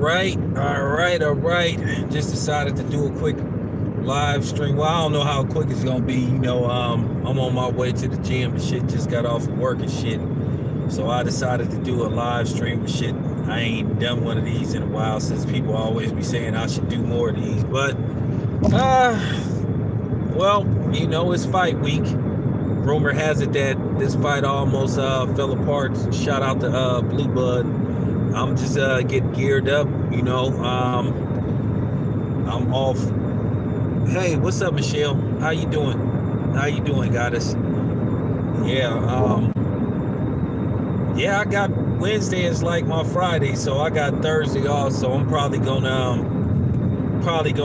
All right. Just decided to do a quick live stream. Well, I don't know how quick it's gonna be. I'm on my way to the gym and shit. Just got off of work and shit. So I decided to do a live stream and shit. I ain't done one of these in a while since people always be saying I should do more of these. But, well, it's fight week. Rumor has it that this fight almost fell apart. Shout out to Blue Bud. I'm just getting geared up, I'm off. Hey, what's up, Michelle? How you doing? Goddess? Yeah, I got Wednesday is like my Friday, so I got Thursday off, so I'm probably gonna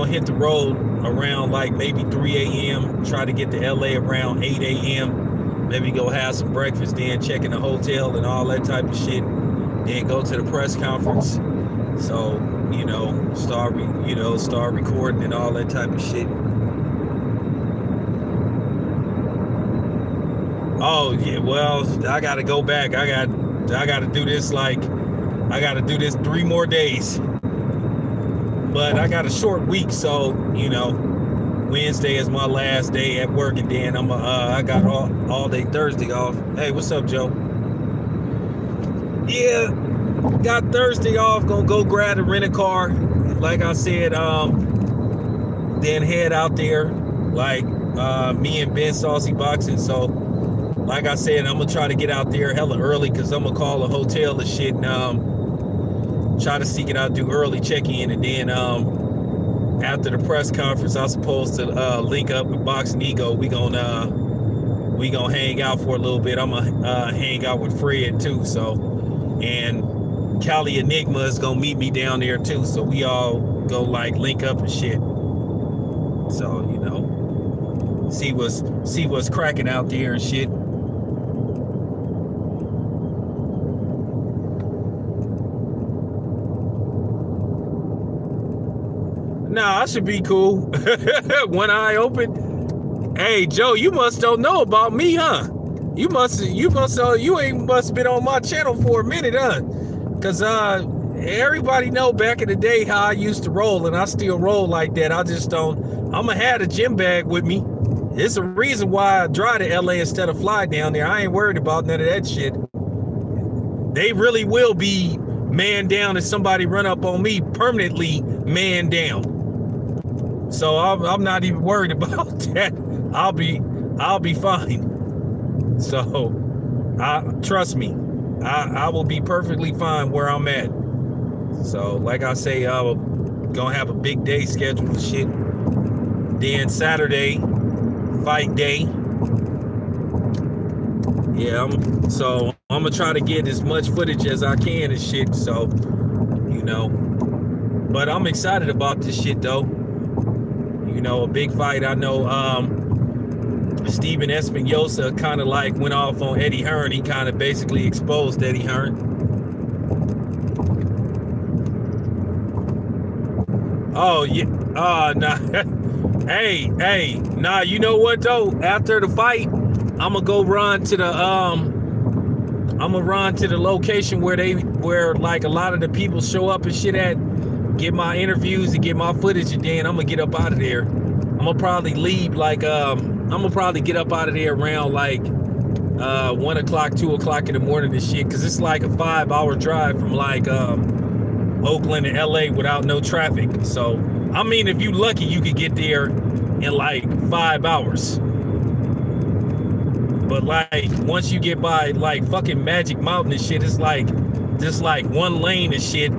hit the road around like maybe 3 a.m. Try to get to LA around 8 a.m. Maybe go have some breakfast, then check in the hotel and all that type of shit. Then go to the press conference. So, start recording and all that type of shit. Oh yeah, well, I gotta go back. I gotta do this I gotta do this 3 more days. But I got a short week, so Wednesday is my last day at work, and then I got all day Thursday off. Hey, what's up, Joe? Yeah, got Thursday off. Gonna go grab a rent a car, like I said. Then head out there, like me and Ben Saucy Boxing. So, like I said, I'm gonna try to get out there hella early because I'm gonna call a hotel and shit, and try to seek it out, do early check-in, and then after the press conference, I'm supposed to link up with Boxing Ego. We gonna hang out for a little bit. I'm gonna hang out with Fred too. So. And Cali Enigma is gonna meet me down there too, so we all go like link up and shit. So see what's cracking out there and shit. Nah, I should be cool. One eye open. Hey Joe, you must don't know about me, huh? You must been on my channel for a minute, huh? Cause everybody know back in the day how I used to roll, and I still roll like that. I'ma have a gym bag with me. It's a reason why I drive to LA instead of fly down there. I ain't worried about none of that shit. They really will be man down if somebody run up on me, permanently man down. So I'm not even worried about that. I'll be fine. So, trust me, I will be perfectly fine where I'm at. So, like I say, I'm gonna have a big day scheduled and shit. Then Saturday, fight day. Yeah, I'm gonna try to get as much footage as I can and shit. So, but I'm excited about this shit though. A big fight. I know. Steven Espinosa kind of like went off on Eddie Hearn. He kind of basically exposed Eddie Hearn. Oh yeah. Nah. hey, nah. You know what though? After the fight, I'ma run to the location where like a lot of the people show up and shit at. Get my interviews and get my footage, and then I'm gonna get up out of there. I'm gonna probably leave like I'm gonna probably get up out of there around like 1 o'clock, 2 o'clock in the morning and shit, because it's like a 5-hour drive from like Oakland to LA without no traffic. So I mean, if you lucky, you could get there in like 5 hours. But like once you get by like fucking Magic Mountain and shit, it's like just like one lane and shit,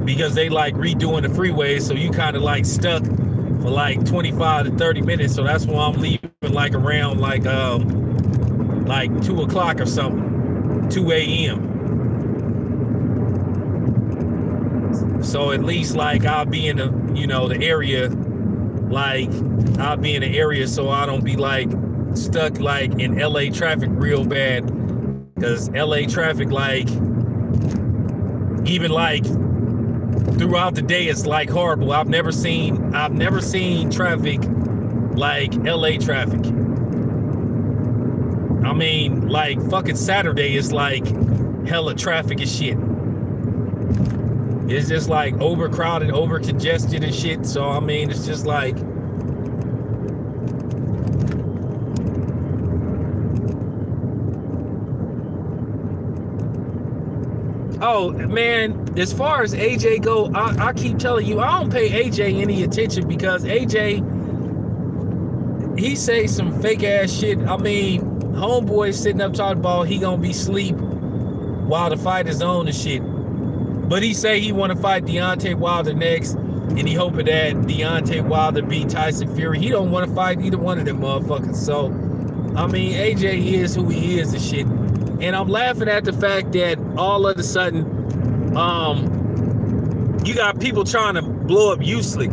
because they like redoing the freeway, so you kind of like stuck for like 25 to 30 minutes. So that's why I'm leaving like around like 2 o'clock or something, 2 a.m. So at least like I'll be in the the area, like I'll be in the area so I don't be like stuck like in LA traffic real bad, because LA traffic, like even like throughout the day, it's like horrible. I've never seen traffic like LA traffic. I mean, like fucking Saturday is like hella traffic and shit. It's just like overcrowded, over congested and shit. So I mean, it's just like, oh man, as far as AJ go, I keep telling you, I don't pay AJ any attention because AJ, he say some fake ass shit. I mean, homeboy sitting up talking about he gonna be asleep while the fight is on and shit. But he say he want to fight Deontay Wilder next, and he hoping that Deontay Wilder beat Tyson Fury. He don't want to fight either one of them motherfuckers. So, I mean, AJ is who he is and shit. And I'm laughing at the fact that all of a sudden, you got people trying to blow up Usyk.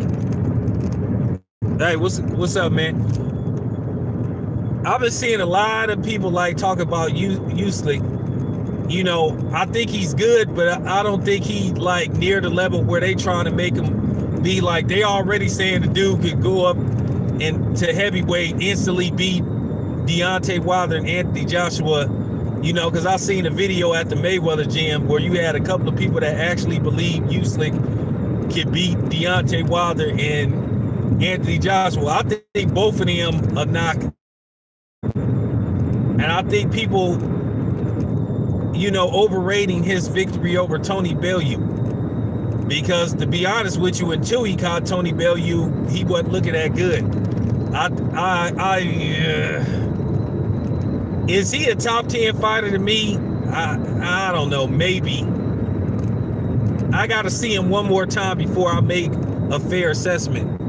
Hey, what's up, man? I've been seeing a lot of people like talk about Usyk. You know, I think he's good, but I don't think he like near the level where they trying to make him be. Like, they already saying the dude could go up and to heavyweight, instantly beat Deontay Wilder and Anthony Joshua. You know, because I seen a video at the Mayweather gym where you had a couple of people that actually believe Usyk could beat Deontay Wilder and Anthony Joshua. I think both of them are knock. And I think people, you know, overrating his victory over Tony Bellew, because to be honest with you, until he caught Tony Bellew, he wasn't looking that good. Is he a top 10 fighter to me? I don't know, maybe. I gotta see him one more time before I make a fair assessment.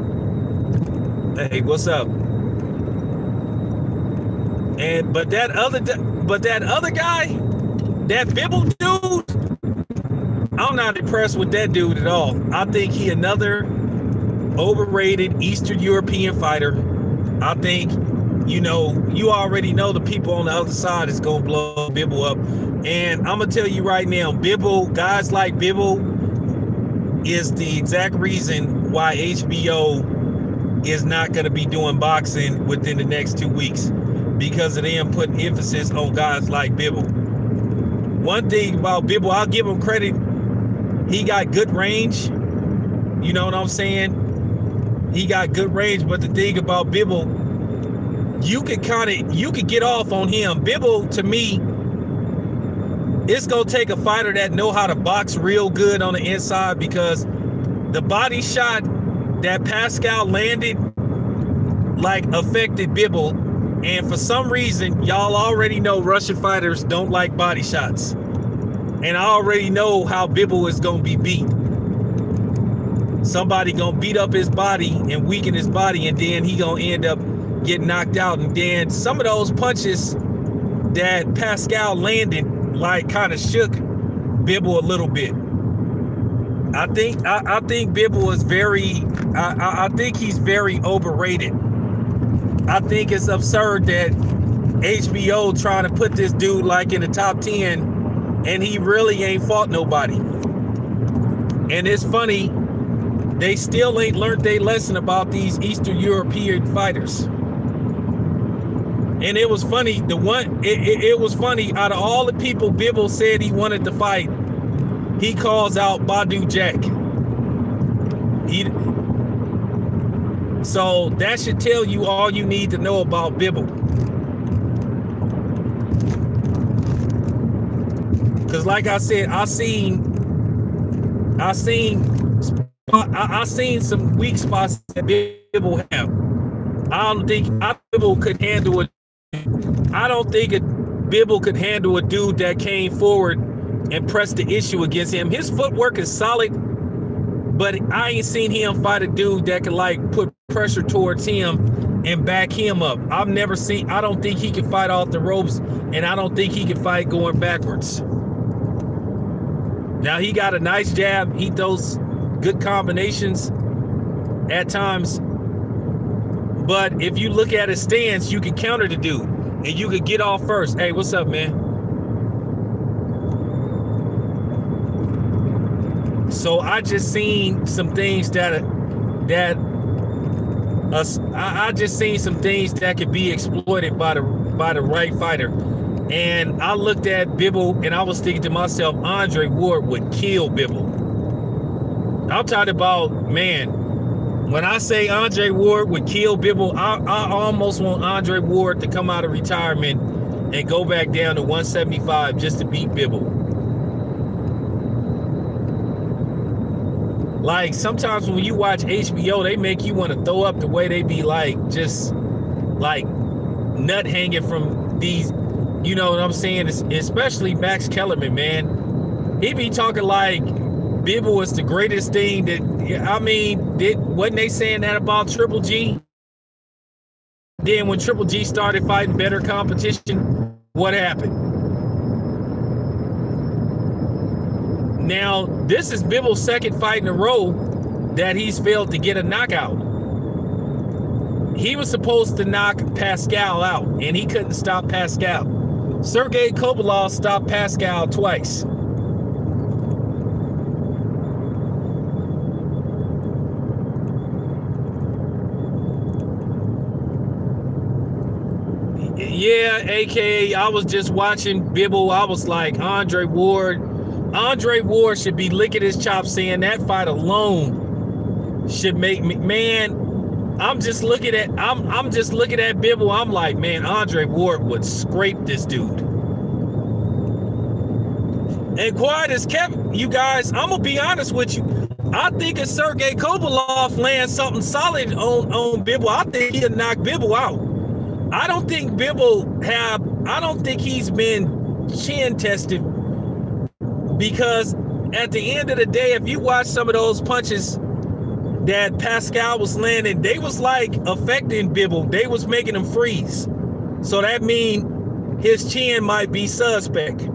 Hey, what's up? But that other guy, that Bibble dude, I'm not impressed with that dude at all. I think he another overrated Eastern European fighter. I think, you know, you already know the people on the other side is gonna blow Bibble up. And I'm gonna tell you right now, Bibble, guys like Bibble is the exact reason why HBO is not gonna be doing boxing within the next 2 weeks, because of them putting emphasis on guys like Bibble. One thing about Bibble, I'll give him credit. He got good range. You know what I'm saying? He got good range, but the thing about Bibble, you could get off on him. Bibble, to me, it's gonna take a fighter that know how to box real good on the inside, because the body shot that Pascal landed like affected Bibble. And for some reason, y'all already know Russian fighters don't like body shots. And I already know how Bibble is going to be beat. Somebody going to beat up his body and weaken his body, and then he going to end up getting knocked out. And then some of those punches that Pascal landed like kind of shook Bibble a little bit. I think Bibble is I think he's very overrated. I think it's absurd that HBO trying to put this dude like in the top 10, and he really ain't fought nobody. And it's funny, they still ain't learned their lesson about these Eastern European fighters. And it was funny, it was funny, out of all the people Bibble said he wanted to fight, he calls out Badou Jack. So that should tell you all you need to know about Bibble. Because like I said, I seen some weak spots that Bibble have. I don't think Bibble could handle it. I don't think Bibble could handle a dude that came forward and pressed the issue against him. His footwork is solid, but I ain't seen him fight a dude that could like put pressure towards him and back him up. I don't think he can fight off the ropes, and I don't think he can fight going backwards. Now, he got a nice jab. He throws good combinations at times. But if you look at his stance, you can counter the dude, and you could get off first. Hey, what's up, man? So I just seen some things that could be exploited by the right fighter. And I looked at Bibble and I was thinking to myself, Andre Ward would kill Bibble. I'm talking about, man, when I say Andre Ward would kill Bivol, I almost want Andre Ward to come out of retirement and go back down to 175 just to beat Bivol. Like, sometimes when you watch HBO, they make you want to throw up the way they be like, just like nut hanging from these, you know what I'm saying? Especially Max Kellerman, man. He be talking like Bivol was the greatest thing that, I mean, wasn't they saying that about Triple G? Then when Triple G started fighting better competition, what happened? Now, this is Bivol's second fight in a row that he's failed to get a knockout. He was supposed to knock Pascal out, and he couldn't stop Pascal. Sergey Kovalev stopped Pascal twice. Yeah, AKA, I was just watching Bivol. I was like, Andre Ward should be licking his chops saying that fight alone should make me, man, I'm just looking at Bivol. I'm like, man, Andre Ward would scrape this dude. And quiet as kept, you guys, I'm gonna be honest with you. I think if Sergey Kovalev lands something solid on Bivol, I think he'll knock Bivol out. I don't think he's been chin tested, because at the end of the day, if you watch some of those punches that Pascal was landing, they was like affecting Bivol. They was making him freeze. So that means his chin might be suspect.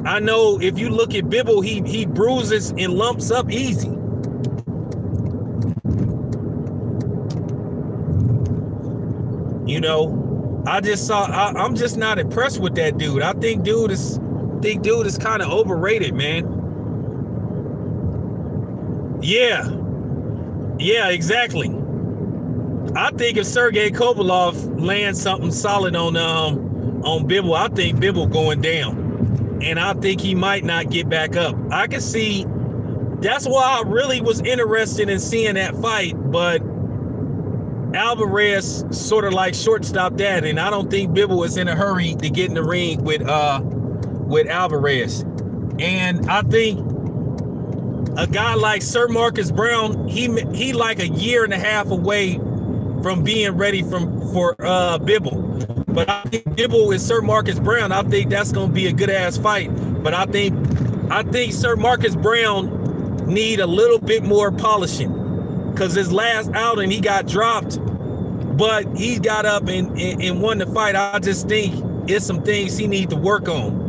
I know if you look at Bivol, he bruises and lumps up easy. You know, I'm just not impressed with that dude. I think dude is kind of overrated, man. Yeah, exactly. I think if Sergey Kovalev lands something solid on Bivol, I think Bivol going down, and I think he might not get back up. I can see. That's why I really was interested in seeing that fight, but Alvarez sort of like shortstopped that, and I don't think Bivol is in a hurry to get in the ring with Alvarez. And I think a guy like Sir Marcus Brown, he like a year and a half away from being ready for Bivol. But I think Bivol is Sir Marcus Brown. I think that's gonna be a good ass fight. But I think Sir Marcus Brown need a little bit more polishing, because his last outing he got dropped, but he got up and won the fight. I just think it's some things he need to work on.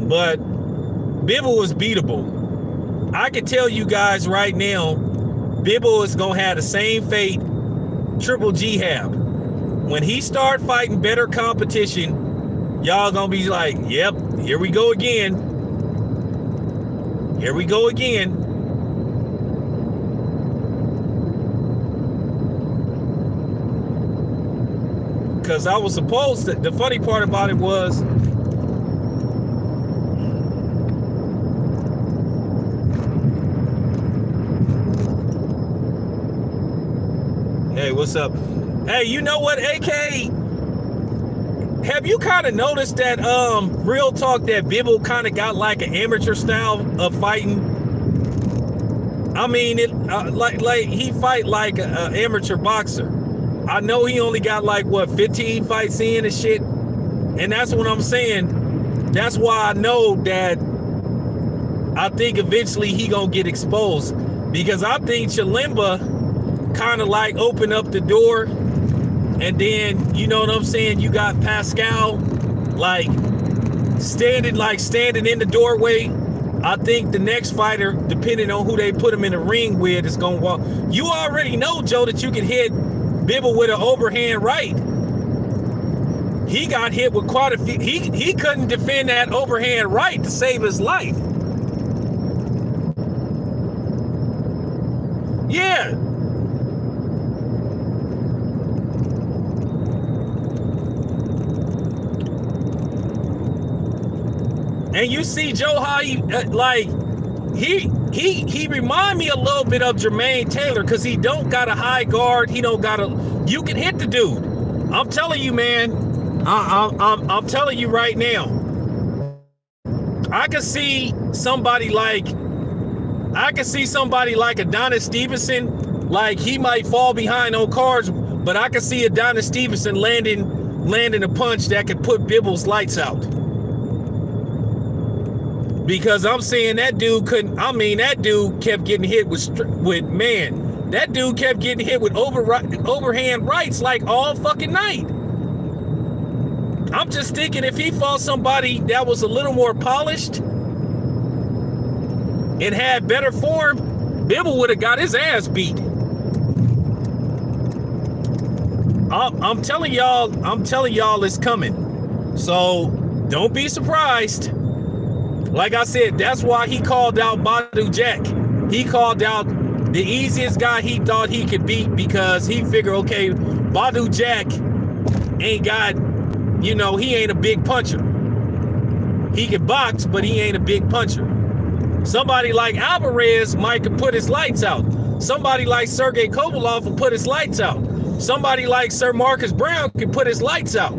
But Bivol is beatable. I can tell you guys right now, Bivol is gonna have the same fate Triple G have. When he start fighting better competition, y'all gonna be like, yep, here we go again. Here we go again. Because I was supposed to, the funny part about it was, hey, what's up? Hey, you know what, AK? Have you kind of noticed that real talk that Bivol kind of got like an amateur style of fighting? I mean, it like he fight like an amateur boxer. I know he only got like what 15 fights in and shit, and that's what I'm saying. That's why I know that I think eventually he gonna get exposed, because I think Chilemba kind of like opened up the door. And then, you know what I'm saying, you got Pascal like standing in the doorway. I think the next fighter, depending on who they put him in the ring with, is gonna walk. You already know, Joe, that you can hit Bivol with an overhand right. He got hit with quite a few. He couldn't defend that overhand right to save his life. Yeah. And you see Joe how he he remind me a little bit of Jermaine Taylor, because he don't got a high guard. He don't got a, you can hit the dude. I'm telling you, man. I'm telling you right now. I can see somebody like Adonis Stevenson, like he might fall behind on cards, but I can see Adonis Stevenson landing a punch that could put Bibble's lights out. Because I'm saying that dude couldn't, I mean, that dude kept getting hit with man, that dude kept getting hit with overhand rights like all fucking night. I'm just thinking if he fought somebody that was a little more polished and had better form, Bibble would have got his ass beat. I'm telling y'all it's coming. So don't be surprised. Like I said, that's why he called out Badou Jack. He called out the easiest guy he thought he could beat, because he figured, okay, Badou Jack ain't got, you know, he ain't a big puncher. He can box, but he ain't a big puncher. Somebody like Alvarez might could put his lights out. Somebody like Sergey Kovalev will put his lights out. Somebody like Sir Marcus Brown can put his lights out.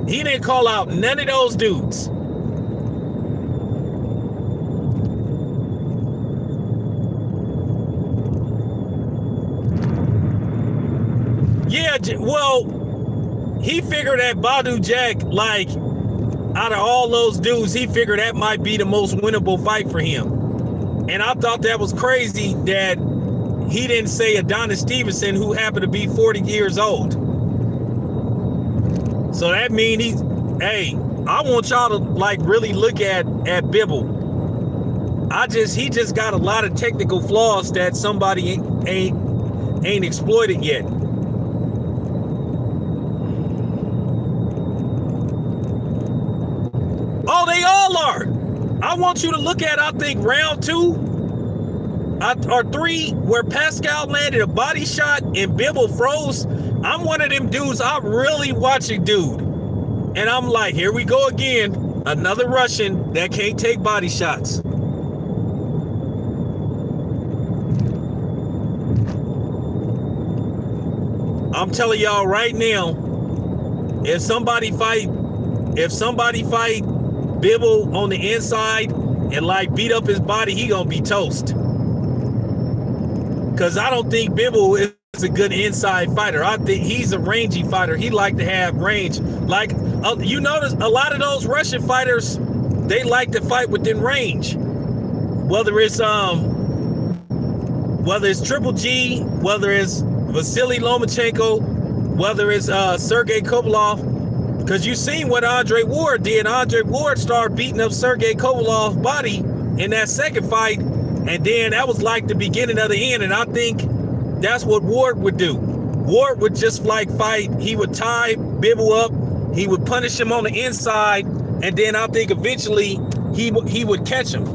He didn't call out none of those dudes. Yeah, well, he figured that Badou Jack, like, out of all those dudes, he figured that might be the most winnable fight for him. And I thought that was crazy that he didn't say Adonis Stevenson, who happened to be 40 years old. So that means he's, hey, I want y'all to like really look at Bibble. He just got a lot of technical flaws that somebody ain't exploited yet. Oh, they all are. I want you to look at, I think, round 2 or 3, where Pascal landed a body shot and Bibble froze. I'm one of them dudes, I'm really watching dude. And I'm like, here we go again. Another Russian that can't take body shots. I'm telling y'all right now, if somebody fight Bibble on the inside and like beat up his body, he gonna be toast. Cause I don't think Bibble is a good inside fighter. I think he's a rangy fighter. He like to have range. Like you notice a lot of those Russian fighters, they like to fight within range. Whether it's Triple G, whether it's Vasily Lomachenko, whether it's Sergey Kovalev. Because you seen what Andre Ward did. Andre Ward started beating up Sergey Kovalev's body in that second fight. And then that was like the beginning of the end. And I think that's what Ward would do. Ward would just like fight. He would tie Bibble up. He would punish him on the inside. And then I think eventually he would catch him.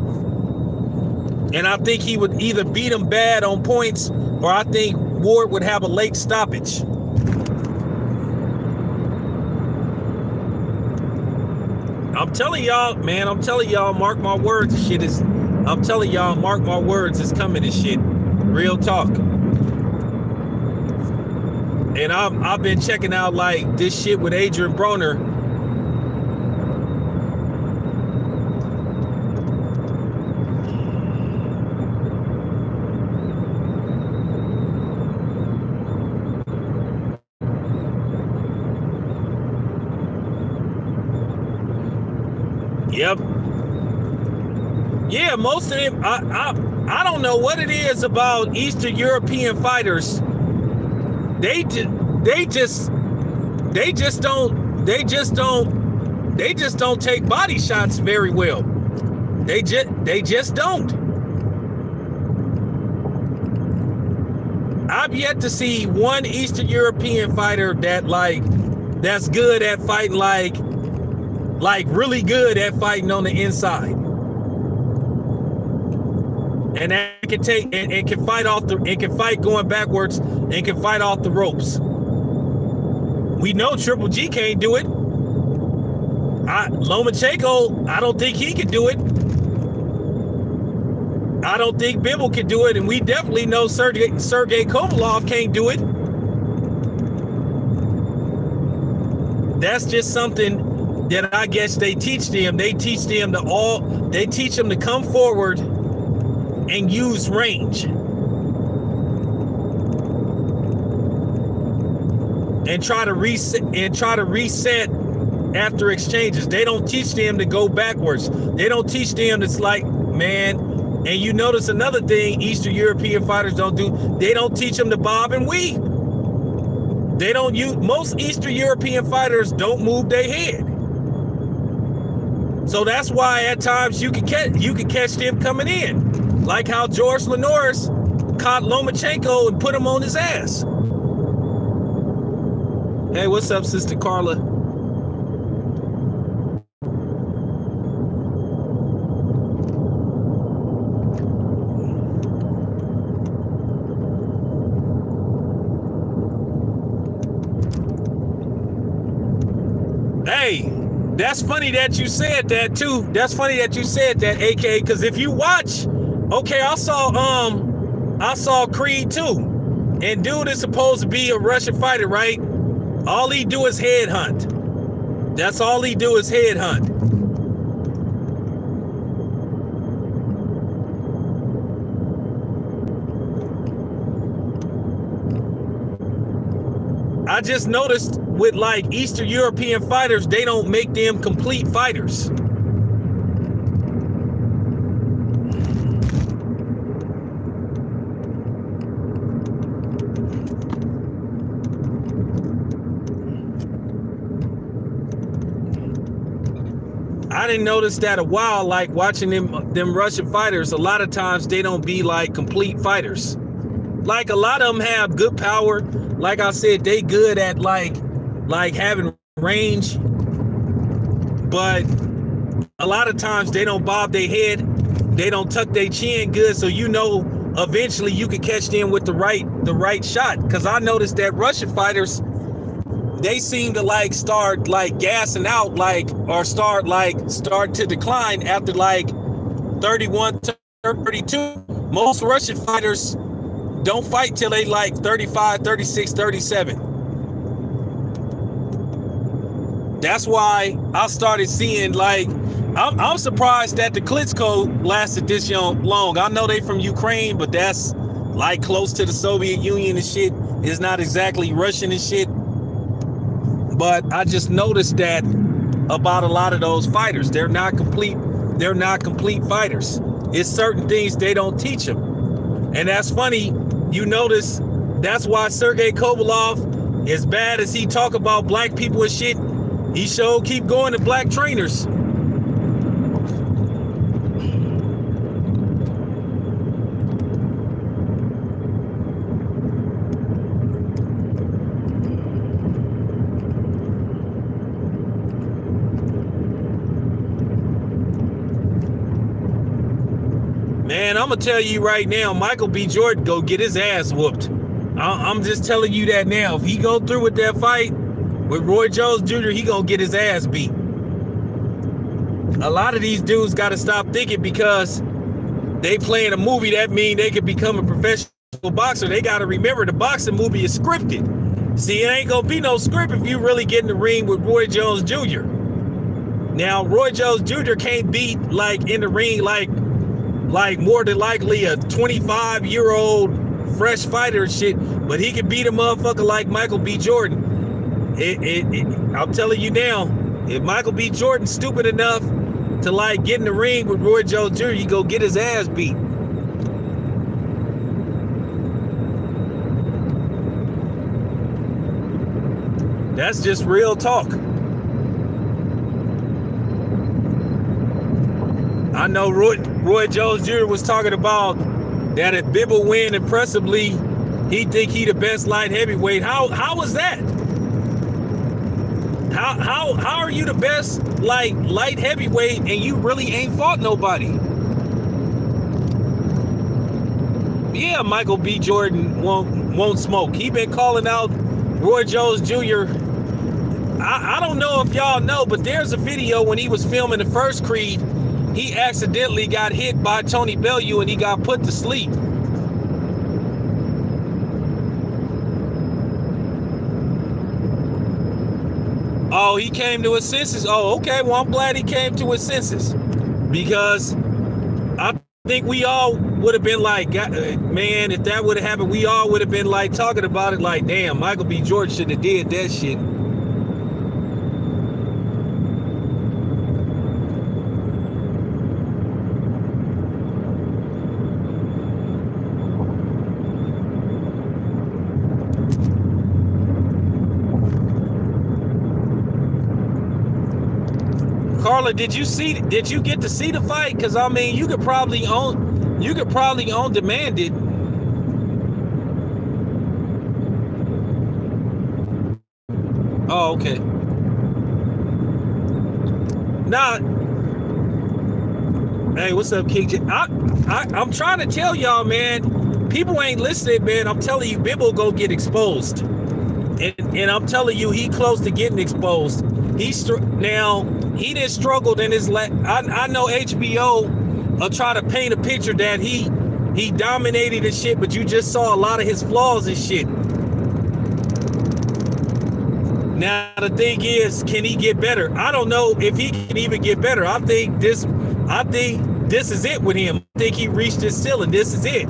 And I think he would either beat him bad on points, or I think Ward would have a late stoppage. I'm telling y'all, man, mark my words, this shit is, I'm telling y'all, mark my words, it's coming, this shit. Real talk. And I've been checking out like this shit with Adrian Broner. Yep. Yeah, most of them, I don't know what it is about Eastern European fighters. They just don't take body shots very well. They just don't. I've yet to see one Eastern European fighter that's good at fighting like really good at fighting on the inside, and that can take and can fight off the and can fight going backwards and can fight off the ropes. We know Triple G can't do it. Lomachenko, I don't think he can do it. I don't think Bibble can do it, and we definitely know Sergey Kovalev can't do it. That's just something that I guess they teach them. They teach them to come forward and use range. And try to reset after exchanges. They don't teach them to go backwards. They don't teach them it's like, man, and you notice another thing Eastern European fighters don't do, they don't teach them to bob and weave. They don't use, most Eastern European fighters don't move their head. So that's why at times you can catch them coming in. Like how George Lenoris caught Lomachenko and put him on his ass. Hey, what's up, Sister Carla? Hey, that's funny that you said that too. That's funny that you said that, AK, because if you watch, okay, I saw Creed 2, and dude is supposed to be a Russian fighter, right? All he do is headhunt. That's all he do is headhunt. I just noticed with like Eastern European fighters, they don't make them complete fighters. I didn't notice that a while, like watching them Russian fighters, a lot of times they don't be like complete fighters. Like a lot of them have good power. Like I said, they good at like having range. But a lot of times they don't bob their head. They don't tuck their chin good. So you know eventually you can catch them with the right shot. Because I noticed that Russian fighters, they seem to like start like gassing out, like, or start to decline after like 31, 32. Most Russian fighters don't fight till they like 35, 36, 37. That's why I started seeing like, I'm surprised that the Klitschko lasted this long. I know they from Ukraine, but that's like close to the Soviet Union and shit. It's not exactly Russian and shit. But I just noticed that about a lot of those fighters. They're not complete fighters. It's certain things they don't teach them. And that's funny. You notice that's why Sergey Kovalev, as bad as he talk about black people and shit, he sure keep going to black trainers. Man, I'm gonna tell you right now, Michael B. Jordan go get his ass whooped. I'm just telling you that now. If he go through with that fight with Roy Jones Jr., he gonna get his ass beat. A lot of these dudes gotta stop thinking because they playing a movie that mean they could become a professional boxer. They gotta remember the boxing movie is scripted. See, it ain't gonna be no script if you really get in the ring with Roy Jones Jr. Now, Roy Jones Jr. can't beat like in the ring like more than likely a 25-year-old fresh fighter and shit, but he can beat a motherfucker like Michael B. Jordan. I'm telling you now, if Michael B. Jordan's stupid enough to like get in the ring with Roy Jones Jr., he go get his ass beat. That's just real talk. I know Roy Jones Jr. was talking about that if Bibble win impressively, he think he the best light heavyweight. How is that? How are you the best like light heavyweight and you really ain't fought nobody? Yeah, Michael B. Jordan won't smoke. He been calling out Roy Jones Jr. I don't know if y'all know, but there's a video when he was filming the first Creed. he accidentally got hit by Tony Bellew and he got put to sleep. Oh, he came to his senses. Oh, okay. Well, I'm glad he came to his senses, because I think we all would have been like, man, if that would have happened, we all would have been like talking about it like, damn, Michael B. Jordan should have did that shit. Carla, did you get to see the fight? Because I mean, you could probably on demand it. Oh, okay. Nah. Hey, what's up, King? I'm trying to tell y'all, man. People ain't listening, man. I'm telling you, Bibble go get exposed, and I'm telling you, he close to getting exposed. Now he didn't struggled in his I know HBO try to paint a picture that he dominated and shit, but you just saw a lot of his flaws and shit. Now the thing is, can he get better? I don't know if he can even get better. I think this is it with him. I think he reached his ceiling. This is it.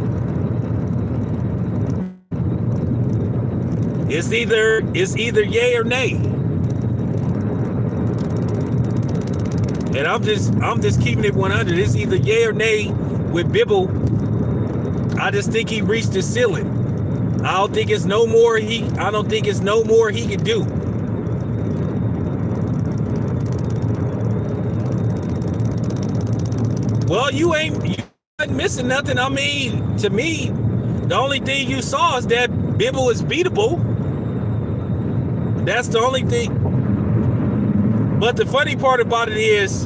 It's either yay or nay. And I'm just keeping it 100. It's either yay or nay with Bibble. I just think he reached his ceiling. I don't think it's no more he can do. Well, you ain't missing nothing. I mean, to me, the only thing you saw is that Bibble is beatable. That's the only thing. But the funny part about it is,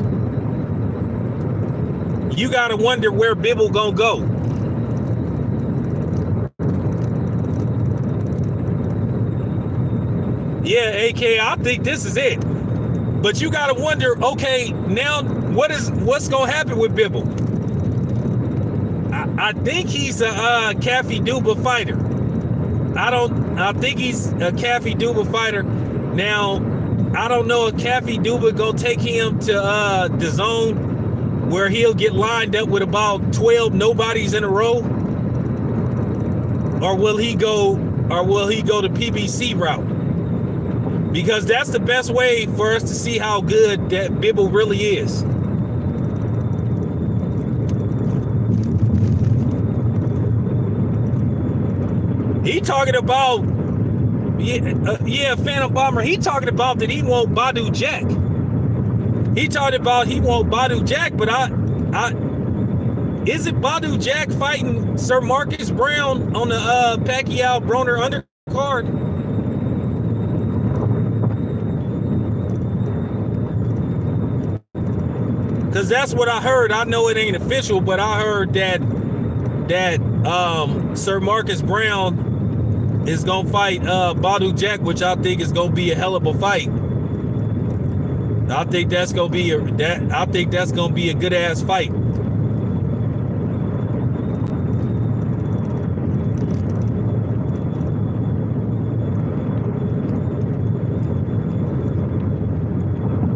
you gotta wonder where Bibble gonna go. Yeah, AK, I think this is it. But you gotta wonder, okay, now what's gonna happen with Bibble? I think he's a Caffey Duba fighter. I think he's a Caffey Duba fighter. Now, I don't know if Caffey Duba go take him to the zone where he'll get lined up with about 12 nobodies in a row, or will he go the PBC route? Because that's the best way for us to see how good that Bibble really is. He talking about, yeah, Phantom Bomber. He talking about that he want Badou Jack. He talking about he want Badou Jack, but is it Badou Jack fighting Sir Marcus Brown on the Pacquiao Broner undercard? Because that's what I heard. I know it ain't official, but I heard that Sir Marcus Brown is gonna fight Badou Jack, which I think is gonna be a hell of a fight. I think that's gonna be a good ass fight.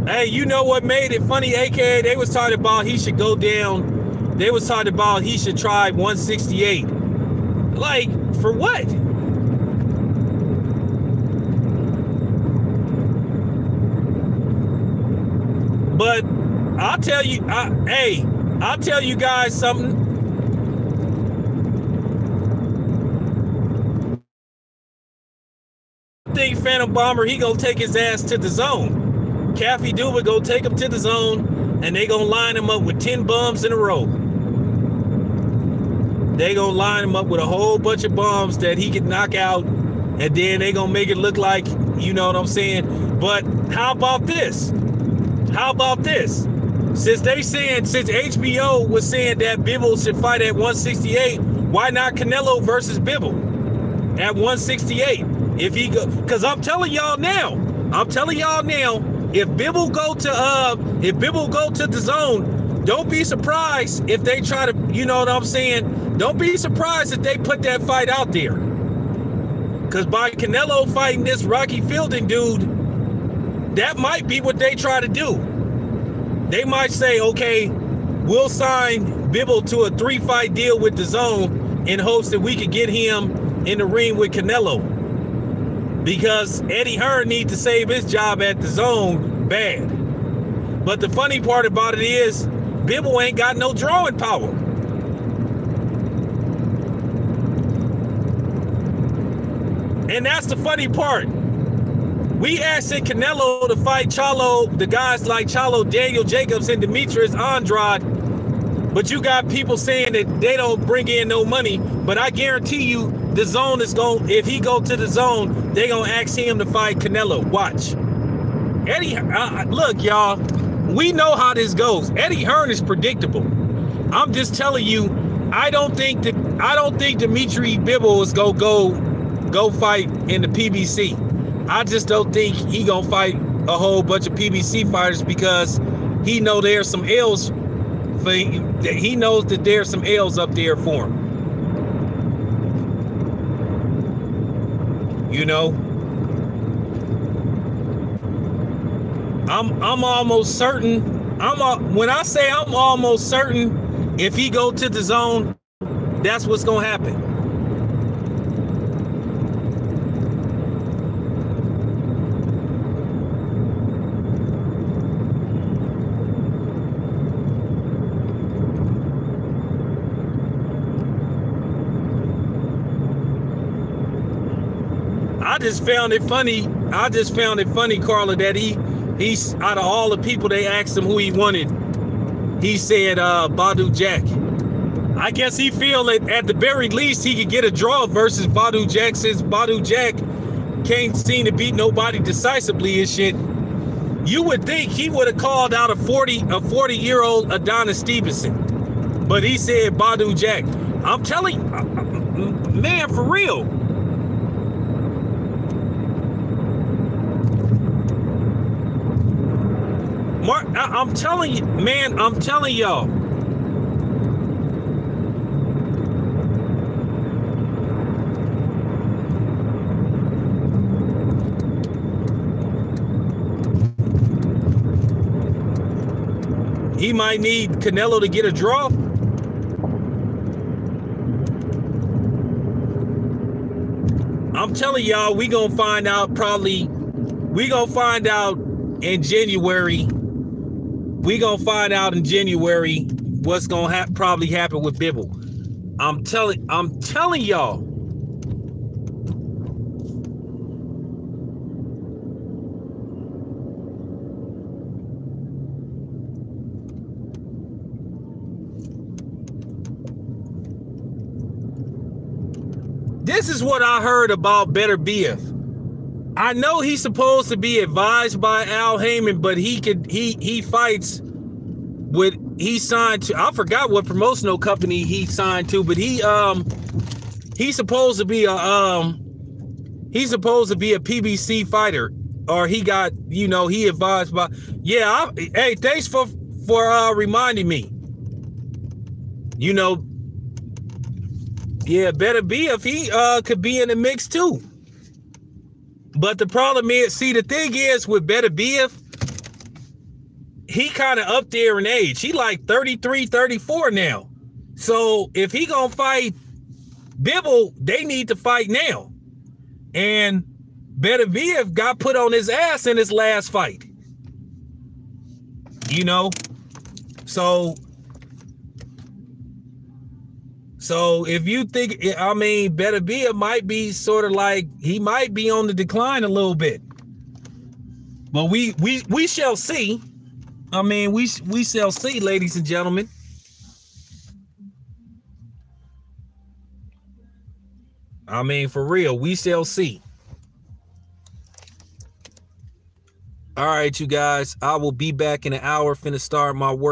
Hey, you know what made it funny, AKA? They was talking about he should go down. They was talking about he should try 168. Like, for what? But I'll tell you, I'll tell you guys something. I think Phantom Bomber, he gonna take his ass to the zone. Caffey Duba go take him to the zone, and they gonna line him up with 10 bums in a row. They gonna line him up with a whole bunch of bums that he can knock out, and then they gonna make it look like, you know what I'm saying? But how about this? How about this? Since HBO was saying that Bibble should fight at 168, why not Canelo versus Bibble at 168? If he go, because I'm telling y'all now, if Bibble go to the zone, don't be surprised if they try to, you know what I'm saying? Don't be surprised if they put that fight out there. Because by Canelo fighting this Rocky Fielding dude, that might be what they try to do. They might say, okay, we'll sign Bivol to a 3-fight deal with DAZN in hopes that we could get him in the ring with Canelo. Because Eddie Hearn needs to save his job at DAZN bad. But the funny part about it is, Bivol ain't got no drawing power. And that's the funny part. We asked Canelo to fight Charlo, the guys like Charlo, Daniel Jacobs, and Demetrius Andrade. But you got people saying that they don't bring in no money. But I guarantee you, DAZN is going, if he go to DAZN, they gonna ask him to fight Canelo. Watch. Eddie, look, y'all, we know how this goes. Eddie Hearn is predictable. I'm just telling you, I don't think Dimitri Bivol is gonna go fight in the PBC. I just don't think he gonna fight a whole bunch of PBC fighters because he know there's some L's. He knows that there's some L's up there for him. You know, I'm almost certain. When I say I'm almost certain, if he go to DAZN, that's what's gonna happen. I just found it funny, Carla, that he's out of all the people they asked him who he wanted, he said Badou Jack. I guess he feel that at the very least he could get a draw versus Badou Jack, since Badou Jack can't seem to beat nobody decisively and shit. You would think he would have called out a 40-year-old Adonis Stevenson, but he said Badou Jack. I'm telling you, man, for real. Mark, I'm telling you, man, I'm telling y'all. He might need Canelo to get a draw. I'm telling y'all, we gonna find out in January. We gonna find out in January what's gonna probably happen with Bivol. I'm telling y'all. This is what I heard about Beterbiev. I know he's supposed to be advised by Al Heyman, but he fights with, he signed to, I forgot what promotional company he signed to, but he's supposed to be a PBC fighter, or he got, you know, he advised by, yeah, hey, thanks for reminding me. You know, yeah, Beterbiev, he could be in the mix too. But the problem is, see, the thing is with Beterbiev, he kind of up there in age. He like 33, 34 now. So if he gonna fight Bivol, they need to fight now. And Beterbiev got put on his ass in his last fight. You know? So if you think, I mean, Beterbiev might be sort of like, he might be on the decline a little bit. But we shall see. I mean, we shall see, ladies and gentlemen. I mean, for real, we shall see. All right, you guys, I will be back in an hour, finna start my work.